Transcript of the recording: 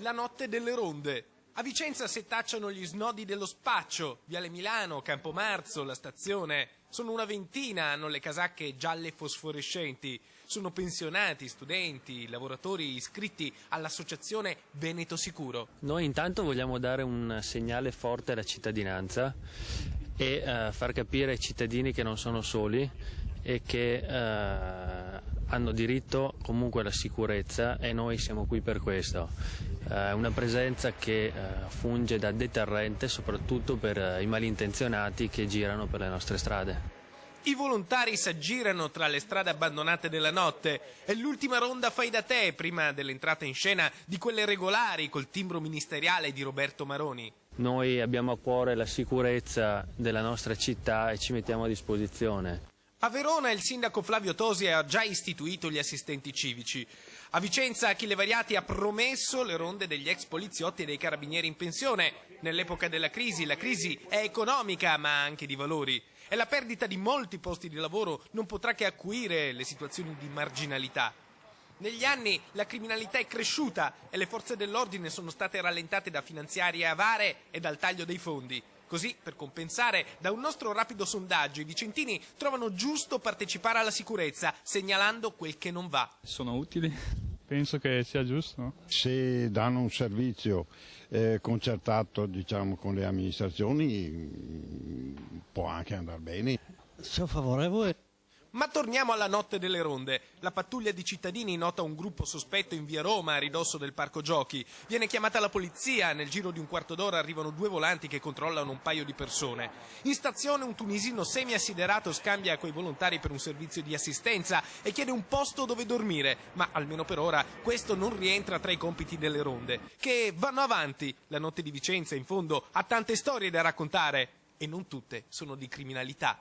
La notte delle ronde. A Vicenza setacciano gli snodi dello spaccio, Viale Milano, Campomarzo, la stazione. Sono una ventina, hanno le casacche gialle fosforescenti. Sono pensionati, studenti, lavoratori iscritti all'associazione Veneto Sicuro. Noi intanto vogliamo dare un segnale forte alla cittadinanza e far capire ai cittadini che non sono soli e che hanno diritto comunque alla sicurezza e noi siamo qui per questo. Una presenza che funge da deterrente soprattutto per i malintenzionati che girano per le nostre strade. I volontari s'aggirano tra le strade abbandonate della notte. È l'ultima ronda fai da te prima dell'entrata in scena di quelle regolari col timbro ministeriale di Roberto Maroni. Noi abbiamo a cuore la sicurezza della nostra città e ci mettiamo a disposizione. A Verona il sindaco Flavio Tosi ha già istituito gli assistenti civici. A Vicenza Achille Variati ha promesso le ronde degli ex poliziotti e dei carabinieri in pensione. Nell'epoca della crisi, la crisi è economica ma anche di valori. E la perdita di molti posti di lavoro non potrà che acuire le situazioni di marginalità. Negli anni la criminalità è cresciuta e le forze dell'ordine sono state rallentate da finanziarie avare e dal taglio dei fondi. Così, per compensare, da un nostro rapido sondaggio i vicentini trovano giusto partecipare alla sicurezza, segnalando quel che non va. Sono utili? Penso che sia giusto, no? Se danno un servizio concertato, diciamo, con le amministrazioni, può anche andare bene. Sono favorevole. Ma torniamo alla notte delle ronde. La pattuglia di cittadini nota un gruppo sospetto in via Roma, a ridosso del parco giochi. Viene chiamata la polizia, nel giro di un quarto d'ora arrivano 2 volanti che controllano un paio di persone. In stazione un tunisino semi-assiderato scambia coi volontari per un servizio di assistenza e chiede un posto dove dormire, ma almeno per ora questo non rientra tra i compiti delle ronde, che vanno avanti. La notte di Vicenza, in fondo, ha tante storie da raccontare e non tutte sono di criminalità.